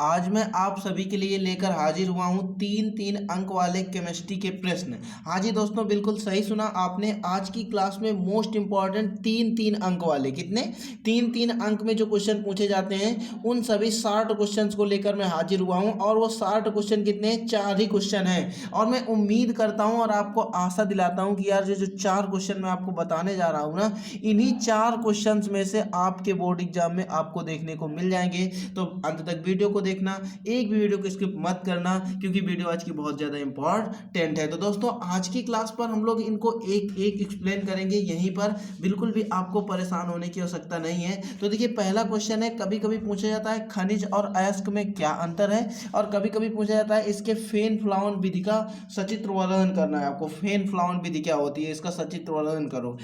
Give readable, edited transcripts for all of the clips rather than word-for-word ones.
आज मैं आप सभी के लिए लेकर हाजिर हुआ हूँ तीन तीन अंक वाले केमिस्ट्री के प्रश्न। हाँ जी दोस्तों, बिल्कुल सही सुना आपने। आज की क्लास में मोस्ट इंपॉर्टेंट तीन तीन अंक वाले, कितने, तीन तीन अंक में जो क्वेश्चन पूछे जाते हैं उन सभी 60 क्वेश्चंस को लेकर मैं हाजिर हुआ हूँ। और वो 60 क्वेश्चन कितने हैं? 4 ही क्वेश्चन हैं। और मैं उम्मीद करता हूँ और आपको आशा दिलाता हूँ कि यार जो 4 क्वेश्चन मैं आपको बताने जा रहा हूँ ना, इन्हीं 4 क्वेश्चंस में से आपके बोर्ड एग्जाम में आपको देखने को मिल जाएंगे। तो अंत तक वीडियो को देखना, एक भी वीडियो को स्किप मत करना, क्योंकि वीडियो आज की बहुत ज़्यादा इंपॉर्टेंट है। तो दोस्तों आज की क्लास पर हम लोग इनको एक एक एक्सप्लेन करेंगे यहीं पर, बिल्कुल भी आपको परेशान होने की आवश्यकता नहीं है। तो देखिए पहला क्वेश्चन है, कभी कभी पूछा जाता है खनिज और अयस्क में क्या अंतर है, और कभी कभी पूछा जाता है इसके फेन फ्लाउन विधि का सचित्र वर्णन करना है आपको। फेन फ्लाउन विधि क्या होती है, इसका सचित्र वर्णन करो।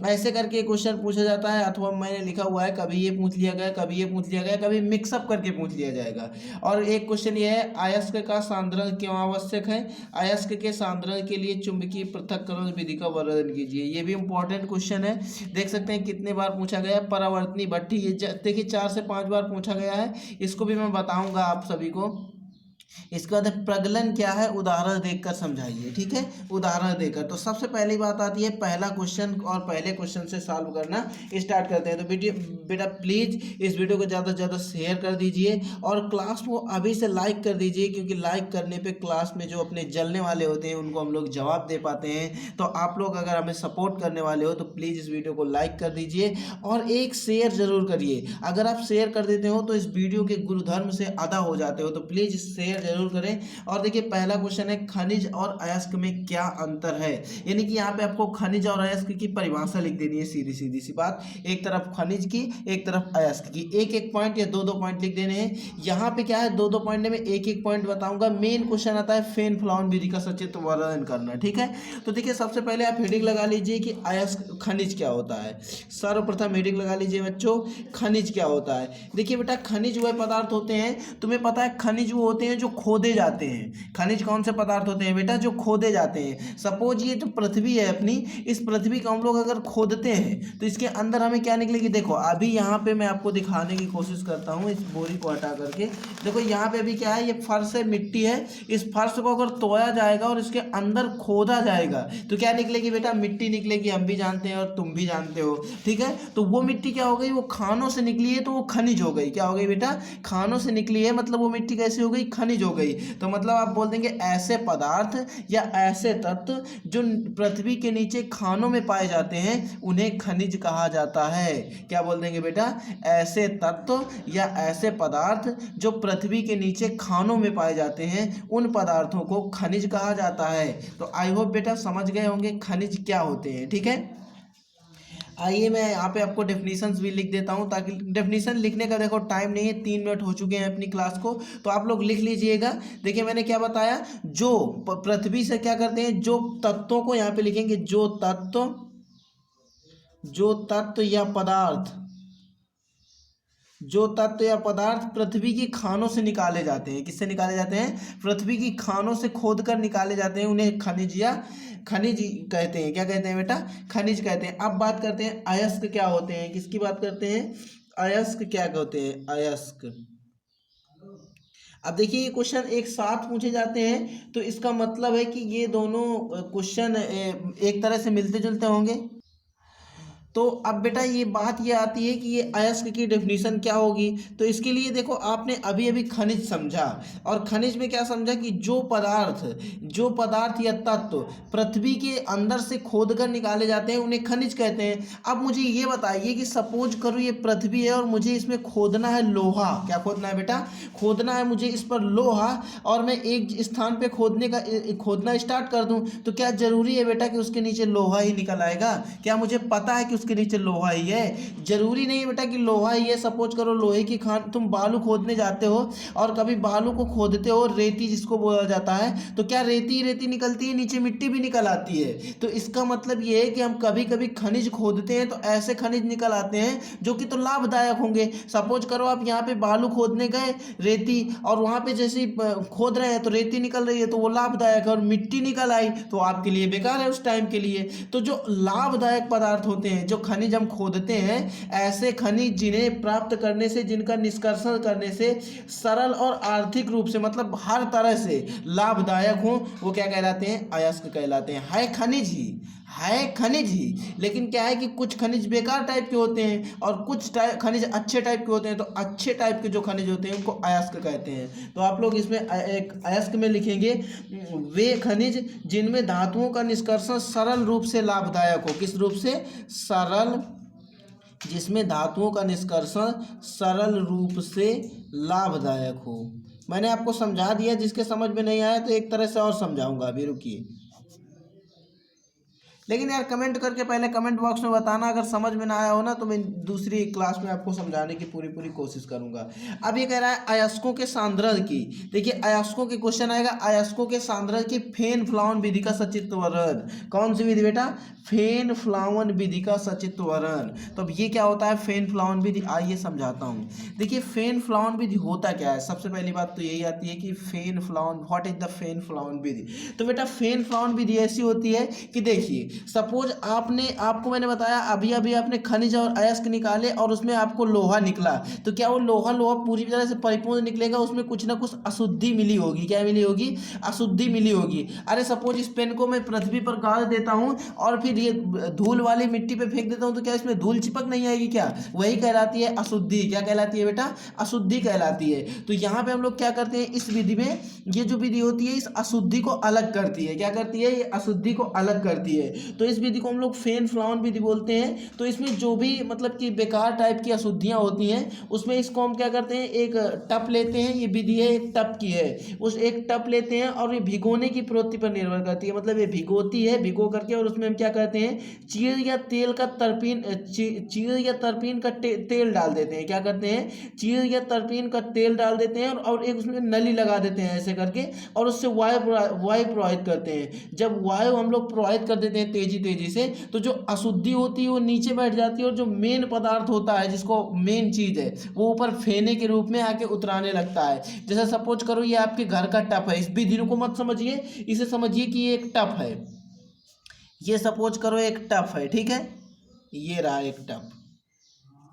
ऐसे करके क्वेश्चन पूछा जाता है, अथवा मैंने लिखा हुआ है कभी ये पूछ लिया गया, कभी ये पूछ लिया गया, कभी मिक्सअप करके पूछ लिया जाएगा। और एक क्वेश्चन ये है, अयस्क का सांद्रण क्यों आवश्यक है? अयस्क के सांद्रण के लिए चुंबकीय पृथक्करण विधि का वर्णन कीजिए। ये भी इंपॉर्टेंट क्वेश्चन है। देख सकते हैं कितने बार पूछा गया है। परावर्तनी भट्ठी, ये देखिए 4 से 5 बार पूछा गया है। इसको भी मैं बताऊंगा आप सभी को। इसके बाद प्रगलन क्या है, उदाहरण देखकर समझाइए। ठीक है, उदाहरण देकर। तो सबसे पहली बात आती है पहला क्वेश्चन, और पहले क्वेश्चन से सॉल्व करना स्टार्ट करते हैं। तो बेटा प्लीज इस वीडियो को ज़्यादा से ज़्यादा शेयर कर दीजिए और क्लास को अभी से लाइक कर दीजिए, क्योंकि लाइक करने पे क्लास में जो अपने जलने वाले होते हैं उनको हम लोग जवाब दे पाते हैं। तो आप लोग अगर हमें सपोर्ट करने वाले हो तो प्लीज़ इस वीडियो को लाइक कर दीजिए और एक शेयर जरूर करिए। अगर आप शेयर कर देते हो तो इस वीडियो के गुरुधर्म से अदा हो जाते हो। तो प्लीज़ शेयर जरूर करें। और देखिए पहला क्वेश्चन है, खनिज और अयस्क में क्या अंतर है। यानी कि यहाँ पे आपको खनिज और अयस्क की परिभाषा लिख देनी है, सीधी सीधी सी बात। एक तरफ खनिज की, एक तरफ अयस्क की। एक एक पॉइंट या दो दो पॉइंट लिख देने हैं। यहाँ पे क्या है, दो दो पॉइंट में एक एक पॉइंट बताऊंगा। मेन क्वेश्चन आता है फेन फ्लाउन विधि का सचित्र वर्णन करना। ठीक है, तो देखिए सबसे पहले आप हेडिंग लगा लीजिए कि अयस्क खनिज क्या होता है। सर्वप्रथम हेडिंग लगा लीजिए बच्चों, खनिज क्या होता है। देखिए बेटा, खनिज वह पदार्थ होते हैं, तुम्हें पता है खनिज वो होते हैं जो खोदे जाते हैं। खनिज कौन से पदार्थ होते हैं बेटा? जो खोदे जाते हैं। सपोज ये जो पृथ्वी है अपनी, इस पृथ्वी को हम लोग अगर खोदते हैं तो इसके अंदर हमें क्या निकलेगी। देखो अभी यहाँ पे मैं आपको दिखाने की कोशिश करता हूँ, इस बोरी को हटा करके। देखो यहाँ पे अभी क्या है, ये फर्श है, मिट्टी है। इस फर्श को अगर तोड़ा जाएगा और इसके अंदर खोदा जाएगा तो क्या निकलेगी बेटा? मिट्टी निकलेगी। हम भी जानते हैं और तुम भी जानते हो। ठीक है, तो वो मिट्टी क्या हो गई, वो खानों से निकली है तो वो खनिज हो गई। क्या हो गई बेटा? खानों से निकली है, मतलब वो मिट्टी कैसी हो गई? खनिज हो गई। तो मतलब आप बोल देंगे ऐसे पदार्थ या ऐसे तत्व जो पृथ्वी के नीचे खानों में पाए जाते हैं उन्हें खनिज कहा जाता है। क्या बोल देंगे बेटा? ऐसे तत्व या ऐसे पदार्थ जो पृथ्वी के नीचे खानों में पाए जाते हैं उन पदार्थों को खनिज कहा जाता है। तो आई होप बेटा समझ गए होंगे खनिज क्या होते हैं। ठीक है, आइए मैं यहाँ पे आपको डेफिनेशंस भी लिख देता हूँ, ताकि डेफिनेशन लिखने का देखो टाइम नहीं है, 3 मिनट हो चुके हैं अपनी क्लास को, तो आप लोग लिख लीजिएगा। देखिए मैंने क्या बताया, जो पृथ्वी से क्या करते हैं, जो तत्वों को यहाँ पे लिखेंगे, जो तत्व या पदार्थ, जो तत्व या पदार्थ पृथ्वी की खानों से निकाले जाते हैं। किससे निकाले जाते हैं? पृथ्वी की खानों से खोदकर निकाले जाते हैं, उन्हें खनिज या खनिज कहते हैं। क्या कहते हैं बेटा? खनिज कहते हैं। अब बात करते हैं अयस्क क्या होते हैं। किसकी बात करते हैं? अयस्क क्या होते हैं? अयस्क। अब देखिए ये क्वेश्चन एक साथ पूछे जाते हैं तो इसका मतलब है कि ये दोनों क्वेश्चन एक तरह से मिलते जुलते होंगे। तो अब बेटा ये बात ये आती है कि ये अयस्क की डेफिनेशन क्या होगी। तो इसके लिए देखो आपने अभी अभी खनिज समझा, और खनिज में क्या समझा कि जो पदार्थ या तत्व पृथ्वी के अंदर से खोदकर निकाले जाते हैं उन्हें खनिज कहते हैं। अब मुझे ये बताइए कि सपोज करो ये पृथ्वी है और मुझे इसमें खोदना है लोहा। क्या खोदना है बेटा? खोदना है मुझे इस पर लोहा, और मैं एक स्थान पे खोदना स्टार्ट कर दूं तो क्या जरूरी है बेटा कि उसके नीचे लोहा ही निकल आएगा? क्या मुझे पता है कि उसके नीचे लोहा ही है? जरूरी नहीं बेटा कि लोहा ही है। सपोज करो लोहे की खान, तुम बालू खोदने जाते हो और कभी बालू को खोदते हो, रेती जिसको बोला जाता है, तो क्या रेती रेती निकलती है, नीचे मिट्टी भी निकल आती है। तो इसका मतलब ये है कि हम कभी कभी खनिज खोदते हैं तो ऐसे खनिज निकल आते हैं जो कि तो लाभदायक होंगे। सपोज करो आप यहाँ पे बालू खोदने गए, रेती, और वहां पे जैसे खोद रहे हैं तो रेती निकल रही है तो वो लाभदायक है, और मिट्टी निकल आई तो आपके लिए बेकार है उस टाइम के लिए। तो जो लाभदायक पदार्थ होते हैं, जो खनिज हम खोदते हैं, ऐसे खनिज जिन्हें प्राप्त करने से, जिनका निष्कर्षण करने से सरल और आर्थिक रूप से मतलब हर तरह से लाभदायक हो, वो क्या कहलाते हैं? अयस्क कहलाते हैं। है खनिज ही, है खनिज ही, लेकिन क्या है कि कुछ खनिज बेकार टाइप के होते हैं और कुछ खनिज अच्छे टाइप के होते हैं। तो अच्छे टाइप के जो खनिज होते हैं उनको अयस्क कहते हैं। तो आप लोग इसमें एक अयस्क में लिखेंगे वे खनिज जिनमें धातुओं का निष्कर्षण सरल रूप से लाभदायक हो। किस रूप से? सरल, जिसमें धातुओं का निष्कर्षण सरल रूप से लाभदायक हो। मैंने आपको समझा दिया, जिसके समझ में नहीं आया तो एक तरह से और समझाऊंगा, अभी रुकिए। लेकिन यार कमेंट करके पहले कमेंट बॉक्स में बताना, अगर समझ में ना आया हो ना तो मैं दूसरी क्लास में आपको समझाने की पूरी कोशिश करूंगा। अब ये कह रहा है अयस्कों के सांद्रण की। देखिए अयस्कों के क्वेश्चन आएगा, अयस्कों के सांद्रण की फेन फ्लाउन विधि का सचित्र वर्णन। कौन सी विधि बेटा? फेन फ्लाउन विधि का सचित्र वर्णन। तो अब ये क्या होता है फेन फ्लाउन विधि? आइए समझाता हूँ। देखिए फेन फ्लाउन विधि होता क्या है? सबसे पहली बात तो यही आती है कि फेन फ्लाउन, व्हाट इज द फेन फ्लाउन विधि? तो बेटा फेन फ्लाउन विधि ऐसी होती है कि देखिए सपोज आपको मैंने बताया अभी अभी आपने खनिज और अयस्क निकाले और उसमें आपको लोहा निकला, तो क्या वो लोहा पूरी तरह से परिपूर्ण निकलेगा? उसमें कुछ ना कुछ अशुद्धि मिली होगी। क्या मिली होगी? अशुद्धि मिली होगी। अरे सपोज इस पेन को मैं पृथ्वी पर गाड़ देता हूं और फिर ये धूल वाली मिट्टी पे फेंक देता हूं, तो क्या इसमें धूल चिपक नहीं आएगी? क्या वही कहलाती है अशुद्धि। क्या कहलाती है बेटा? अशुद्धि कहलाती है। तो यहाँ पे हम लोग क्या करते हैं इस विधि में, ये जो विधि होती है इस अशुद्धि को अलग करती है। क्या करती है? ये अशुद्धि को अलग करती है। तो इस विधि को हम लोग फेन फ्लाउन विधि बोलते हैं। तो इसमें जो भी मतलब कि बेकार टाइप की अशुद्धियां होती हैं उसमें इसको हम क्या करते हैं, एक टप लेते हैं। ये विधि है एक टप की है, उस एक टप लेते हैं और ये भिगोने की प्रवृत्ति पर निर्भर करती है। मतलब ये भिगोती है, भिगो करके और उसमें हम क्या करते हैं चीड़ या तेल का तरपीन, चीड़ या तरपीन का तेल डाल देते हैं। क्या करते हैं? चीड़ या तरपीन का तेल डाल देते हैं और एक उसमें नली लगा देते हैं ऐसे करके, और उससे वायु प्रवाहित करते हैं। जब वायु हम लोग प्रवाहित कर देते हैं तेजी से, तो जो अशुद्धि होती है वो नीचे बैठ जाती है और जो मेन पदार्थ होता है, जिसको मेन चीज है, वो ऊपर फेने के रूप में आके उतराने लगता है। जैसे सपोज करो ये आपके घर का टप है। इस विधि को मत समझिए, इसे समझिए कि ये एक टप है। ये सपोज करो एक टप है, ठीक है, ये रहा एक टप,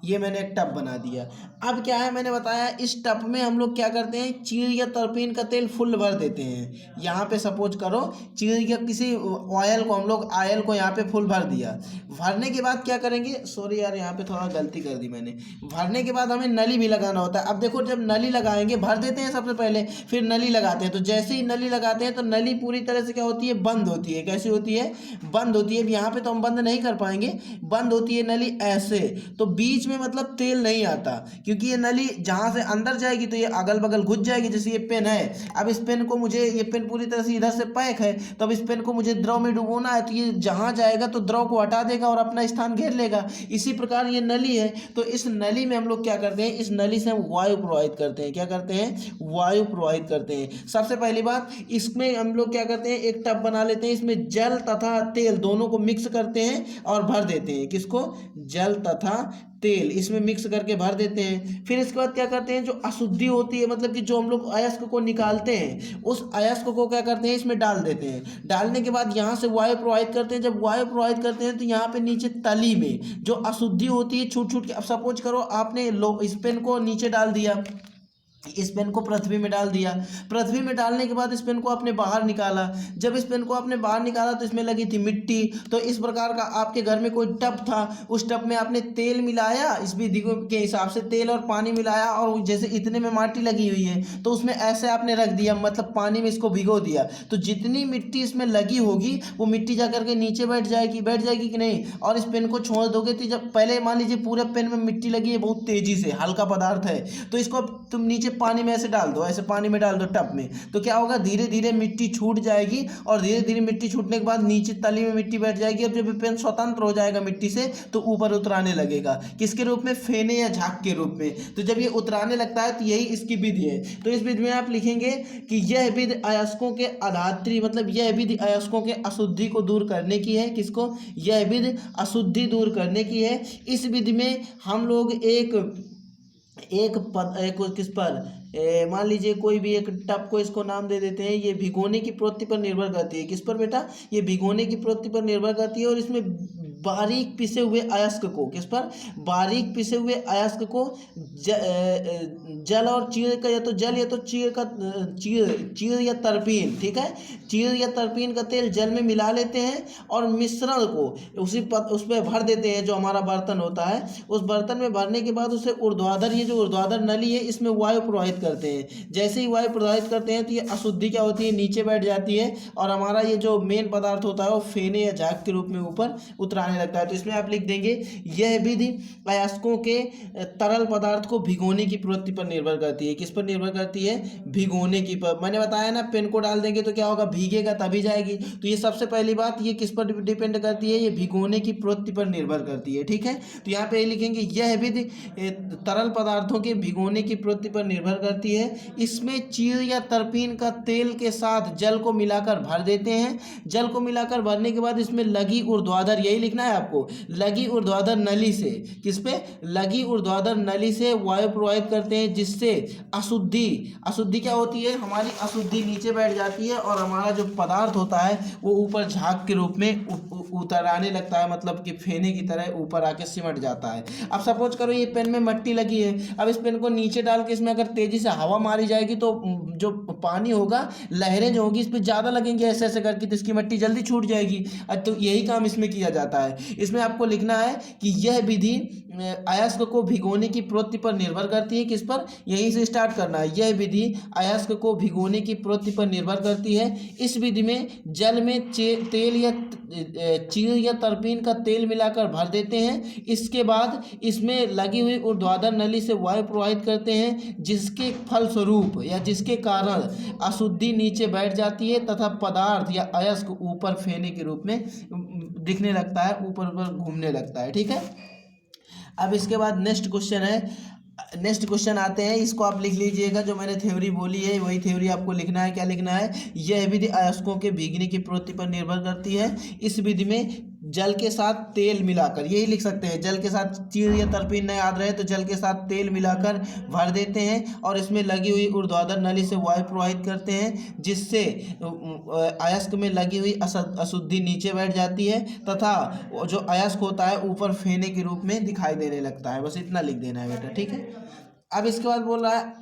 ये मैंने एक टब बना दिया। अब क्या है मैंने बताया इस टब में हम लोग क्या करते हैं चीड़ या तरपीन का तेल फुल भर देते हैं। यहाँ पे सपोज करो चीड़ या किसी ऑयल को हम लोग ऑयल को यहाँ पे फुल भर दिया। भरने के बाद क्या करेंगे, सॉरी यार यहाँ पे थोड़ा गलती कर दी मैंने। भरने के बाद हमें नली भी लगाना होता है। अब देखो जब नली लगाएंगे, भर देते हैं सबसे पहले, फिर नली लगाते हैं। तो जैसे ही नली लगाते हैं तो नली पूरी तरह से क्या होती है, बंद होती है। कैसी होती है? बंद होती है। यहाँ पे तो हम बंद नहीं कर पाएंगे, बंद होती है नली ऐसे। तो बीच में मतलब तेल नहीं आता, क्योंकि ये नली जहां से अंदर जाएगी तो ये अगल बगल घुस जाएगी। जैसे ये पेन है, अब इस पेन को मुझे, ये पेन पूरी तरह से इधर से पैक है, तो अब इस पेन को मुझे द्रव में डुबोना है, तो ये जहां जाएगा तो द्रव को हटा देगा और अपना स्थान घेर लेगा। इसी प्रकार ये नली है, तो इस नली में हम लोग क्या करते हैं, इस नली से हम वायु प्रवाहित करते हैं। क्या करते हैं? वायु प्रवाहित करते हैं। सबसे पहली बात, इसमें हम लोग क्या करते हैं, एक टब बना लेते हैं, इसमें जल तथा तेल दोनों को मिक्स करते हैं और भर देते हैं। किसको? जल तथा तेल इसमें मिक्स करके भर देते हैं। फिर इसके बाद क्या करते हैं, जो अशुद्धि होती है, मतलब कि जो हम लोग अयस्क को निकालते हैं, उस अयस्क को क्या करते हैं, इसमें डाल देते हैं। डालने के बाद यहाँ से वायु प्रवाहित करते हैं। जब वायु प्रवाहित करते हैं तो यहाँ पे नीचे तली में जो अशुद्धि होती है छूट छूट के, अब सपोज करो आपने इस पेन को नीचे डाल दिया, इस पेन को पृथ्वी में डाल दिया। पृथ्वी में डालने के बाद इस पेन को आपने बाहर निकाला। जब इस पेन को आपने बाहर निकाला तो इसमें लगी थी मिट्टी। तो इस प्रकार का आपके घर में कोई टब था, उस टब में आपने तेल मिलाया, इस विधि के हिसाब से तेल और पानी मिलाया, और जैसे इतने में माटी लगी हुई है तो उसमें ऐसे आपने रख दिया, मतलब पानी में इसको भिगो दिया। तो जितनी मिट्टी इसमें लगी होगी वो मिट्टी जा करके नीचे बैठ जाएगी कि नहीं। और इस पेन को छोड़ दोगे तो जब पहले मान लीजिए पूरे पेन में मिट्टी लगी है बहुत तेजी से, हल्का पदार्थ है, तो इसको तुम नीचे पानी में ऐसे डाल दो, ऐसे पानी में डाल दो टब में, तो क्या होगा, धीरे धीरे मिट्टी छूट जाएगी। और धीरे धीरे मिट्टी छूटने के बाद नीचे तली में मिट्टी बैठ जाएगी। और जब पेन स्वतंत्र हो जाएगा मिट्टी से तो ऊपर उतराने लगेगा। किसके रूप में? फेने या झाग के रूप में। तो जब ये उतराने लगता है तो यही इसकी विधि है। तो इस विधि में आप लिखेंगे कि यह विधि अयस्कों के अधात्री, मतलब यह विधि अयस्कों के अशुद्धि को दूर करने की है। किसको? यह विधि अशुद्धि दूर करने की है। इस विधि में हम लोग किस पर मान लीजिए कोई भी एक टब को इसको नाम दे देते हैं। ये भिगोने की प्रवृत्ति पर निर्भर करती है। किस पर बेटा? ये भिगोने की प्रवृत्ति पर निर्भर करती है। और इसमें बारीक पिसे हुए अयस्क को, किस पर, बारीक पिसे हुए अयस्क को जल और चीड़ का, या तो जल या तो चीड़ का, चीड़ या तरपीन, ठीक है, चीड़ या तरपीन का तेल जल में मिला लेते हैं और मिश्रण को उसमें भर देते हैं। जो हमारा बर्तन होता है उस बर्तन में भरने के बाद उसे ऊर्ध्वाधर, ये जो ऊर्ध्वाधर नली है इसमें वायु प्रवाहित करते हैं। जैसे ही वायु प्रवाहित करते हैं तो ये अशुद्धि क्या होती है, नीचे बैठ जाती है और हमारा ये जो मेन पदार्थ होता है वो फेने या झाग के रूप में ऊपर उतराने लगता है। तो इसमें आप लिख देंगे यह विधि अयस्कों के तरल पदार्थ को भिगोने की प्रवृत्ति पर निर्भर करती है। किस पर निर्भर करती है, भिगोने की पर। मैंने बताया ना, पेन को डाल देंगे तो क्या होगा, भीगेगा तभी जाएगी। तो ये सबसे पहली बात, ये किस पर डिपेंड करती है, ये भिगोने की प्रवृत्ति पर निर्भर करती है, ठीक है। तो यहाँ पे लिखेंगे यह विधि तरल पदार्थों के भिगोने की प्रवृत्ति पर निर्भर करती है। इसमें चीड़ या तरपीन का तेल के साथ जल को मिलाकर भर देते हैं। जल को मिलाकर भरने के बाद इसमें लगी ऊर्ध्वाधर, यही लिखना है आपको, लगी ऊर्ध्वाधर नली से, किस पे, लगी ऊर्ध्वाधर नली से वायु प्रवाहित करते हैं, जिससे अशुद्धि क्या होती है, हमारी अशुद्धि नीचे बैठ जाती है और हमारा जो पदार्थ होता है वो ऊपर झाग के रूप में उतर आने लगता है, मतलब कि फेने की तरह ऊपर आके सिमट जाता है। अब सपोज करो ये पेन में मट्टी लगी है, अब इस पेन को नीचे डाल के इसमें अगर तेजी से हवा मारी जाएगी तो जो पानी होगा, लहरें जो होगी इस पर ज़्यादा लगेंगी ऐसे ऐसे करके, तो इसकी मट्टी जल्दी छूट जाएगी। तो यही काम इसमें किया जाता है। इसमें आपको लिखना है कि यह विधि अयस्क को भिगोने की प्रवृत्ति पर निर्भर करती है। किस पर, यहीं से स्टार्ट करना है। यह विधि अयस्क को भिगोने की प्रवृत्ति पर निर्भर करती है। इस विधि में जल में तेल या चीड़ या तरपीन का तेल मिलाकर भर देते हैं। इसके बाद इसमें लगी हुई ऊर्ध्वाधर नली से वायु प्रवाहित करते हैं, जिसके फलस्वरूप या जिसके कारण अशुद्धि नीचे बैठ जाती है तथा पदार्थ या अयस्क ऊपर फेने के रूप में दिखने लगता है, ऊपर ऊपर घूमने लगता है, ठीक है। अब इसके बाद नेक्स्ट क्वेश्चन है, नेक्स्ट क्वेश्चन आते हैं, इसको आप लिख लीजिएगा। जो मैंने थ्योरी बोली है वही थ्योरी आपको लिखना है। क्या लिखना है, यह विधि अयस्कों के भीगने की प्रवृत्ति पर निर्भर करती है। इस विधि में जल के साथ तेल मिलाकर, यही लिख सकते हैं, जल के साथ चीड़ या तरपीन न याद रहे तो जल के साथ तेल मिलाकर भर देते हैं और इसमें लगी हुई ऊर्ध्वाधर नली से वायु प्रवाहित करते हैं, जिससे अयस्क में लगी हुई अशुद्धि नीचे बैठ जाती है तथा जो अयस्क होता है ऊपर फेने के रूप में दिखाई देने लगता है। बस इतना लिख देना है बेटा, ठीक है। अब इसके बाद बोल रहा है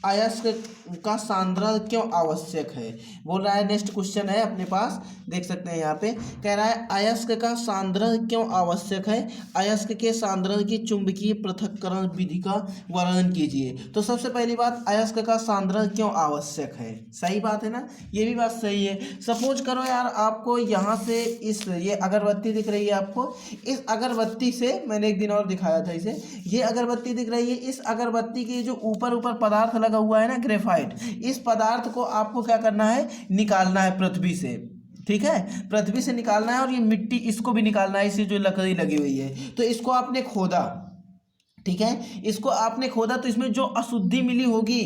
अयस्क का सांद्रण क्यों आवश्यक है, बोल रहा है। नेक्स्ट क्वेश्चन है अपने पास, देख सकते हैं यहाँ पे, कह रहा है अयस्क का सांद्रण क्यों आवश्यक है, अयस्क के सांद्रण की चुंबकीय पृथक्करण विधि का वर्णन कीजिए। तो सबसे पहली बात, अयस्क का सांद्रण क्यों आवश्यक है, सही बात है ना, ये भी बात सही है। सपोज करो यार आपको यहाँ से ये अगरबत्ती दिख रही है आपको, इस अगरबत्ती से मैंने एक दिन और दिखाया था इसे, ये अगरबत्ती दिख रही है, इस अगरबत्ती के जो ऊपर पदार्थ लगा हुआ है ना, ग्रेफाइट, इस पदार्थ को आपको क्या करना है, निकालना है पृथ्वी से, ठीक है, पृथ्वी से निकालना है। और ये मिट्टी, इसको भी निकालना है, इसी जो लकड़ी लगी हुई है। तो इसको आपने खोदा, ठीक है, इसको आपने खोदा तो इसमें जो अशुद्धि मिली होगी,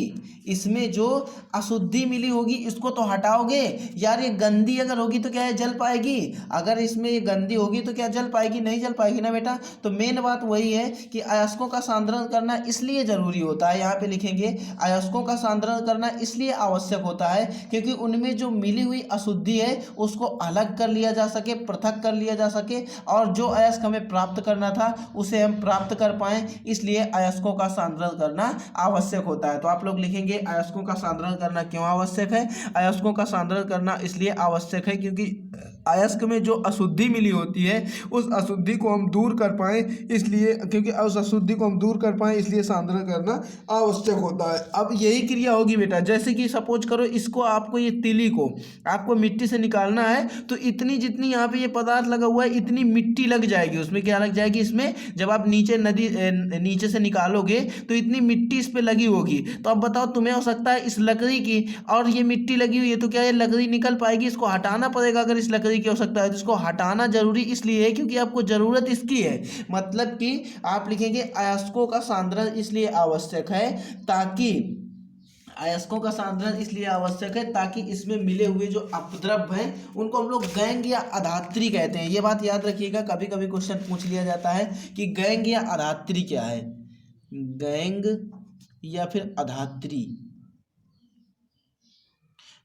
इसमें जो अशुद्धि मिली होगी इसको तो हटाओगे यार। ये गंदी अगर होगी तो क्या है, जल पाएगी, अगर इसमें ये गंदी होगी तो क्या जल पाएगी, नहीं जल पाएगी ना बेटा। तो मेन बात वही है कि अयस्कों का सांद्रण करना इसलिए जरूरी होता है, यहाँ पे लिखेंगे अयस्कों का सांद्रण करना इसलिए आवश्यक होता है क्योंकि उनमें जो मिली हुई अशुद्धि है उसको अलग कर लिया जा सके, पृथक कर लिया जा सके, और जो अयस्क हमें प्राप्त करना था उसे हम प्राप्त कर पाएं, इसलिए अयस्कों का सांद्रण करना आवश्यक होता है। तो आप लोग लिखेंगे अयस्कों का सांद्रण करना क्यों आवश्यक है, अयस्कों का सांद्रण करना इसलिए आवश्यक है क्योंकि अयस्क में जो अशुद्धि मिली होती है उस अशुद्धि को हम दूर कर पाएं, इसलिए क्योंकि उस अशुद्धि को हम दूर कर पाएं इसलिए सांद्रण करना आवश्यक होता है। अब यही क्रिया होगी बेटा, जैसे कि सपोज करो इसको आपको, ये तिली को आपको मिट्टी से निकालना है तो इतनी जितनी यहाँ पे ये पदार्थ लगा हुआ है इतनी मिट्टी लग जाएगी, उसमें क्या लग जाएगी, इसमें जब आप नीचे से निकालोगे तो इतनी मिट्टी इस पे लगी होगी। तो अब बताओ तुम्हें हो सकता है इस लकड़ी की और ये मिट्टी लगी हुई है तो क्या ये लकड़ी निकल पाएगी, इसको हटाना पड़ेगा। अगर इस लकड़ी की हो सकता है तो इसको हटाना जरूरी इसलिए है क्योंकि आपको जरूरत इसकी है। मतलब कि आप लिखेंगे अयस्कों का सांद्रण इसलिए आवश्यक है ताकि, अयस्कों का सांद्रण इसलिए आवश्यक है ताकि इसमें मिले हुए जो अपद्रव्य हैं उनको हम लोग गैंग या अधात्री कहते हैं। ये बात याद रखिएगा, कभी कभी क्वेश्चन पूछ लिया जाता है कि गैंग या अधात्री क्या है, गैंग या फिर अधात्री।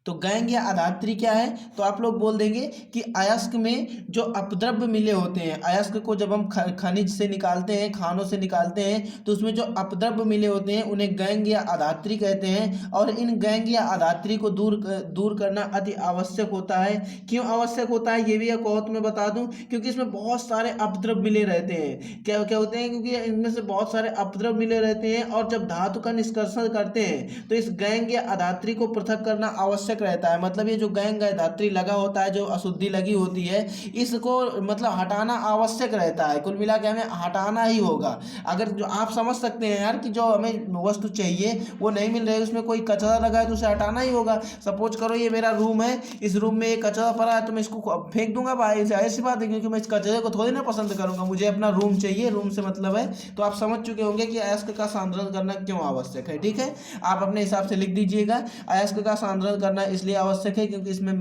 तो गैंग या अधात्री क्या है, तो आप लोग बोल देंगे कि अयस्क में जो अपद्रव्य मिले होते हैं, अयस्क को जब हम खनिज से निकालते हैं, खानों से निकालते हैं, तो उसमें जो अपद्रव्य मिले होते हैं उन्हें गैंग या अधात्री कहते हैं। और इन गैंग या अधात्री को दूर करना अति आवश्यक होता है। क्यों आवश्यक होता है ये भी एक और मैं बता दूं, क्योंकि इसमें बहुत सारे अपद्रव्य मिले रहते हैं। क्या क्या होते हैं, क्योंकि इनमें से बहुत सारे अपद्रव्य मिले रहते हैं और जब धातु का निष्कर्षण करते हैं तो इस गैंग या अधात्री को पृथक करना आवश्यक रहता है। मतलब ये जो गैंग या धात्री लगा होता है, जो अशुद्धि लगी होती है, इसको मतलब हटाना आवश्यक रहता है। कुल मिला के हमें हटाना ही होगा। अगर जो आप समझ सकते हैं यार कि जो हमें वस्तु चाहिए वो नहीं मिल रही है, उसमें कोई कचरा लगा है तो उसे हटाना ही होगा। सपोज करो ये मेरा रूम है, इस रूम में एक कचरा पड़ा है तो मैं इसको फेंक दूंगा भाई, ऐसी बात है, क्योंकि मैं इस कचरे को थोड़ी ना पसंद करूंगा, मुझे अपना रूम चाहिए, रूम से मतलब है। तो आप समझ चुके होंगे कि अयस्क का सांद्रण करना क्यों आवश्यक है। ठीक है, आप अपने हिसाब से लिख दीजिएगा। अयस्क का सांद्रण करना इसलिए आवश्यक है क्योंकि इसमें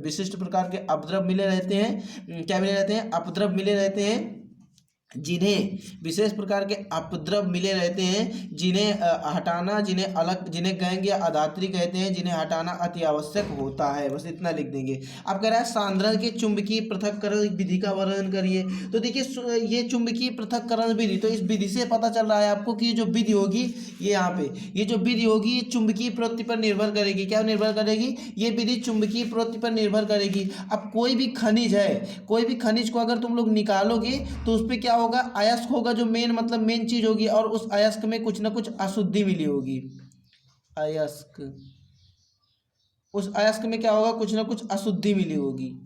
विशिष्ट प्रकार के अपद्रव्य मिले रहते हैं। क्या मिले रहते हैं? अपद्रव्य मिले रहते हैं, जिन्हें विशेष प्रकार के अपद्रव्य मिले रहते हैं, जिन्हें हटाना, जिन्हें गैंग या अधात्री कहते हैं, जिन्हें हटाना अति आवश्यक होता है। बस इतना लिख देंगे। अब कह रहा है सांद्रण के चुंबकीय पृथक्करण विधि का वर्णन करिए। तो देखिए ये चुंबकीय पृथक्करण विधि, तो इस विधि से पता चल रहा है आपको कि जो विधि होगी ये यहाँ पे, ये जो विधि होगी ये चुंबकीय प्रवृत्ति पर निर्भर करेगी। क्या निर्भर करेगी? ये विधि चुंबकीय प्रवृत्ति पर निर्भर करेगी। अब कोई भी खनिज है, कोई भी खनिज को अगर तुम लोग निकालोगे तो उस पर क्या होगा? अयस्क होगा, जो मेन मतलब मेन चीज होगी, और उस अयस्क में कुछ ना कुछ अशुद्धि मिली होगी। अयस्क, उस अयस्क में क्या होगा? कुछ ना कुछ अशुद्धि मिली होगी।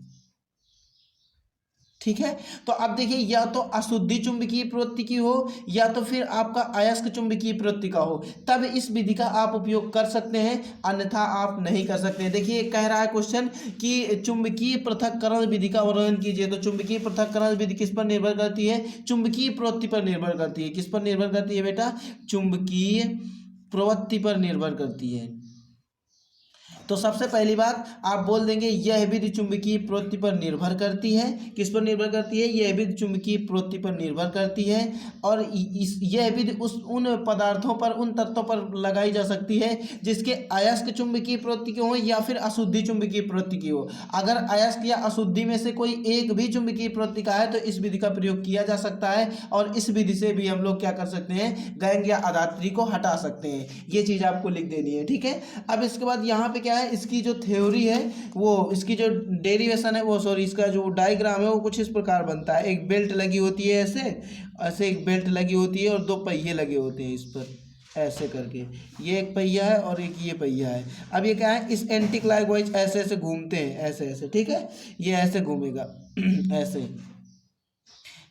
ठीक है, तो अब देखिए या तो अशुद्धि चुंबकीय प्रवृत्ति की हो या तो फिर आपका अयस्क चुंबकीय प्रवृत्ति का हो, तब इस विधि का आप उपयोग कर सकते हैं, अन्यथा आप नहीं कर सकते हैं। देखिए कह रहा है क्वेश्चन कि चुंबकीय पृथक्करण विधि का वर्णन कीजिए। तो चुंबकीय पृथक्करण विधि किस पर निर्भर करती है? चुंबकीय प्रवृत्ति पर निर्भर करती है। किस पर निर्भर करती है बेटा? चुंबकीय प्रवृत्ति पर निर्भर करती है। तो सबसे पहली बात आप बोल देंगे यह विधि चुंबकीय प्रवृत्ति पर निर्भर करती है। किस पर निर्भर करती है? यह विधि चुंबकीय प्रवृत्ति पर निर्भर करती है। और यह विधि उन पदार्थों पर, उन तत्वों पर लगाई जा सकती है जिसके अयस्क चुंबकीय प्रवृत्ति की हो या फिर अशुद्धि चुंबकीय प्रवृत्ति की हो। अगर अयस्क या अशुद्धि में से कोई एक भी चुंबकीय प्रवृत्ति का है तो इस विधि का प्रयोग किया जा सकता है, और इस विधि से भी हम लोग क्या कर सकते हैं? गैंग या अधात्री को हटा सकते हैं। ये चीज आपको लिख देनी है। ठीक है, अब इसके बाद यहाँ पे क्या है, इसकी जो थ्योरी है वो, इसकी जो डेरिवेशन है वो, सॉरी, इसका जो डायग्राम है वो कुछ इस प्रकार बनता है। एक बेल्ट लगी होती है, ऐसे ऐसे एक बेल्ट लगी होती है और दो पहिए लगे होते हैं इस पर, ऐसे करके। ये एक पहिया है और एक ये पहिया है। अब ये क्या है? इस एंटी क्लॉकवाइज ऐसे ऐसे घूमते हैं, ऐसे ऐसे। ठीक है, ये ऐसे घूमेगा ऐसे,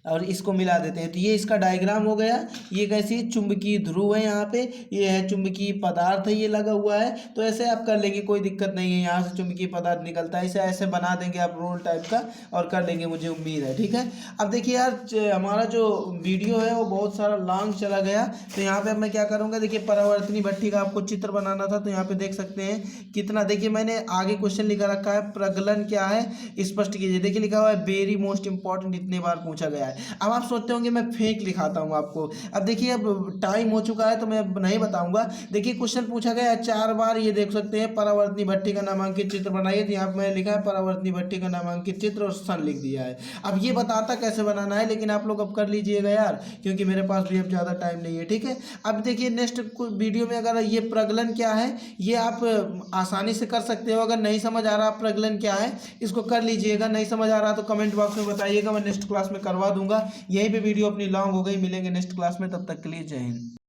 और इसको मिला देते हैं। तो ये इसका डायग्राम हो गया। ये कैसी चुंबकीय ध्रुव है, यहाँ पे ये है चुंबकीय पदार्थ है, ये लगा हुआ है। तो ऐसे आप कर लेंगे, कोई दिक्कत नहीं है। यहाँ से चुंबकीय पदार्थ निकलता है, इसे ऐसे बना देंगे आप रोल टाइप का और कर लेंगे, मुझे उम्मीद है। ठीक है, अब देखिए यार हमारा जो वीडियो है वो बहुत सारा लॉन्ग चला गया। तो यहाँ पे अब मैं क्या करूँगा, देखिए परावर्तनी भट्ठी का आपको चित्र बनाना था, तो यहाँ पे देख सकते हैं कितना। देखिए मैंने आगे क्वेश्चन लिखा रखा है, प्रगलन क्या है स्पष्ट कीजिए। देखिए लिखा हुआ है वेरी मोस्ट इंपॉर्टेंट, इतने बार पूछा गया है। अब आप सोचते होंगे मैं फेक लिखाता हूँ आपको। अब देखिए अब टाइम हो चुका है तो मैं नहीं बताऊंगा। देखिए क्वेश्चन पूछा गया है 4 बार, ये देख सकते हैं परावर्तनी भट्ठी का नामांकित चित्र बनाइए। तो यहाँ पर मैंने लिखा है परावर्तनी भट्ठी का नामांकित चित्र और सन लिख दिया है। अब ये बताता कैसे बनाना है, लेकिन आप लोग अब कर लीजिएगा यार, क्योंकि मेरे पास भी अब ज़्यादा टाइम नहीं है। ठीक है, अब देखिए नेक्स्ट वीडियो में अगर ये प्रगलन क्या है ये आप आसानी से कर सकते हो। अगर नहीं समझ आ रहा प्रगलन क्या है, इसको कर लीजिएगा। नहीं समझ आ रहा तो कमेंट बॉक्स में बताइएगा, मैं नेक्स्ट क्लास में करवा दूंगा। यहीं पे वीडियो अपनी लॉन्ग हो गई। मिलेंगे नेक्स्ट क्लास में, तब तक के लिए जय हिंद।